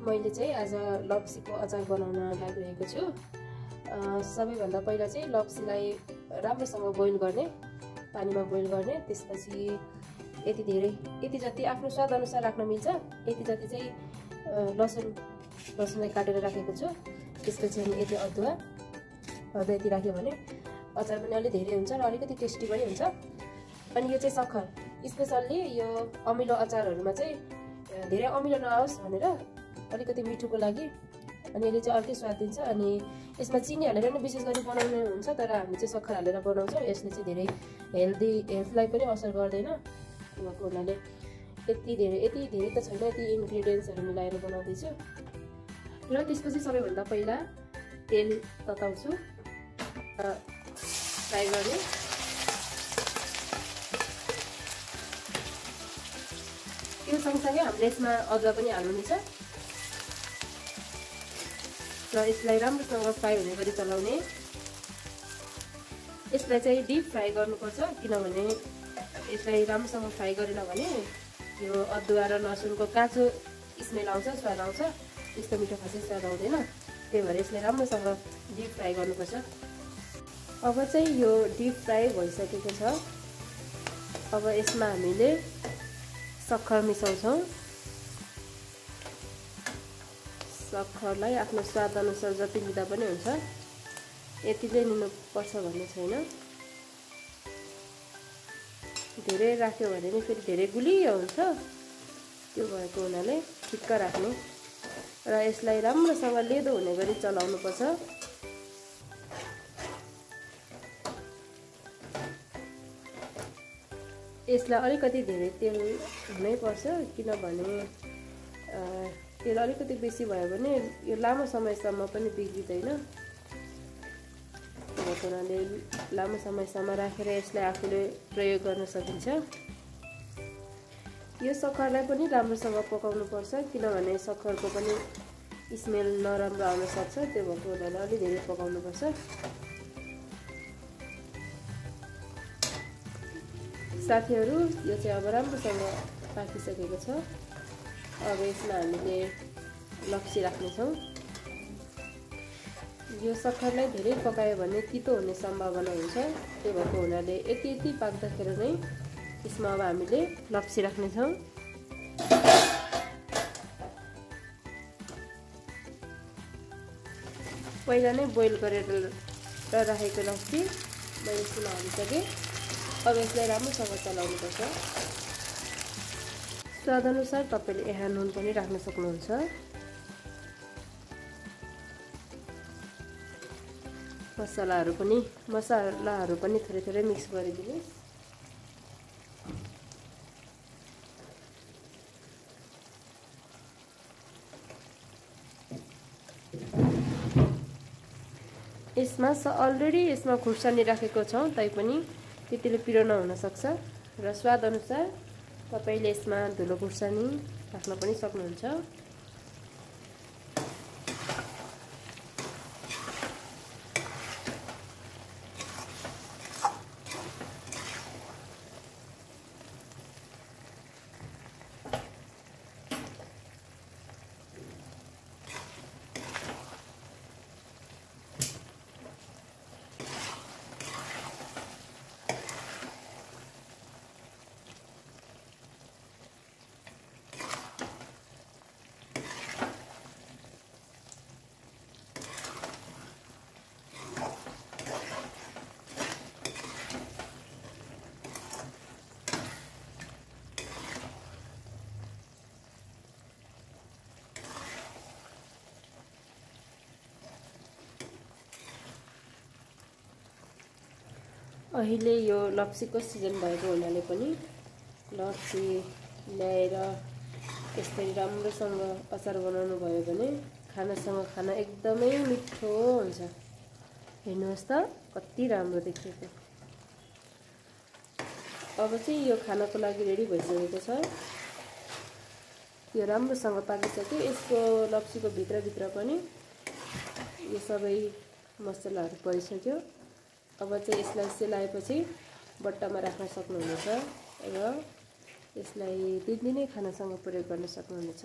मैले चाहिँ आज लप्सीको अचार बनाउन लागिरहेको छु। सबैभन्दा पहिला चाहिँ लप्सीलाई राम्रोसँग बोइल गर्ने, पानीमा बोइल गर्ने। त्यसपछि यति जति आफ्नो स्वाद अनुसार राख्न मिल्छ यति जति चाहिँ लसुनलाई काटेर राखेको छु। त्यसपछि अनि यति अदुवा यति राख्यो भने अचार पनि अलि धेरै हुन्छ र अलिकति टेस्टी पनि हुन्छ। अनि यो चाहिँ सक्खर, स्पेसल्ली यो अमिलो अचारहरूमा चाहिँ धेरै अमिलो नआओस् भनेर अलिकति मिठोको लागि अनि यसले चाहिँ अर्कै स्वाद दिन्छ। अनि यसमा चिनी हालेर नै विशेष गरी बनाउनु हुन्छ, तर हामी चाहिँ सक्खर हालेर बनाउँछौँ। यसले चाहिँ धेरै हेल्थलाई पनि असर गर्दैन भएको हुनाले यति धेरै त छैन, यति इन्ग्रिडियन्ट्सहरू मिलाएर बनाउँदैछु। र त्यसपछि सबैभन्दा पहिला तेल तताउँछु फ्राई गर्ने। त्यो सँगसँगै हामीले यसमा अदुवा पनि हाल्नुपर्छ र यसलाई राम्रोसँग फ्राई हुने गरी चलाउने। यसलाई चाहिँ डिप फ्राई गर्नुपर्छ, किनभने यसलाई राम्रोसँग फ्राई गरेन भने यो अदुवा र लसुनको काँचो स्मेल आउँछ, स्वाद आउँछ, त्यस्तो मिठो खासै स्वाद आउँदैन। त्यही भएर यसलाई राम्रोसँग डिप फ्राई गर्नुपर्छ। अब चाहिँ यो डिप फ्राई भइसकेको छ। अब यसमा हामीले सक्खर मिसाउँछौँ। सक्खरलाई आफ्नो स्वाद अनुसार जति लिँदा पनि हुन्छ, यति चाहिँ लिनुपर्छ भन्ने छैन। धेरै राख्यो भने नि फेरि धेरै गुलियो हुन्छ, त्यो भएको हुनाले ठिक्क राख्ने र यसलाई राम्रोसँग लेदो हुने गरी चलाउनुपर्छ। यसलाई अलिकति धेरै तेल हुनैपर्छ, किनभने तेल अलिकति बेसी भयो भने यो लामो समयसम्म पनि बिग्रिँदैन। त्यही हुनाले लामो समयसम्म राखेर यसलाई आफूले प्रयोग गर्न सकिन्छ। यो सक्खरलाई पनि राम्रोसँग पकाउनुपर्छ, किनभने सक्खरको पनि स्मेल नराम्रो आउन सक्छ। त्यो भएको हुनाले अलि धेरै पकाउनुपर्छ। साथीहरू, यो चाहिँ अब राम्रोसँग पाकिसकेको छ। अब यसमा हामीले लप्सी राख्नेछौँ। यो सक्खरलाई धेरै पकायो भने तितो हुने सम्भावना हुन्छ। त्यो भएको हुनाले यति पाक्दाखेरि नै यसमा अब हामीले लप्सी राख्नेछौँ। पहिला नै बोइल गरेर राखेको लप्सी मैले यसमा हालिसकेँ। अब यसलाई राम्रोसँग चलाउनुपर्छ। स्वाद अनुसार तपाईँले यहाँ नुन पनि राख्न सक्नुहुन्छ। मसलाहरू पनि थोरै मिक्स गरिदिनुहोस्। यसमा अलरेडी खुर्सानी राखेको छौँ, तैपनि त्यतिले पिरो नहुन सक्छ र स्वाद अनुसार तपाईले यसमा धुलो खुर्सानी राख्न पनि सक्नुहुन्छ। अहिले यो लप्सीको सिजन भएको हुनाले पनि लप्सी ल्याएर यसरी राम्रोसँग अचार बनाउनु भयो भने खानासँग खाना एकदमै मिठो हुन्छ। हेर्नुहोस् त कति राम्रो देखिएको। अब चाहिँ यो खानाको लागि रेडी भइसकेको छ। यो राम्रोसँग पाकिसक्यो। यसको लप्सीको भित्र पनि यो सबै मसलाहरू परिसक्यो। अब चाहिँ यसलाई सेलाएपछि बट्टामा राख्न सक्नुहुनेछ र यसलाई दिनदिनै खानासँग प्रयोग गर्न सक्नुहुनेछ।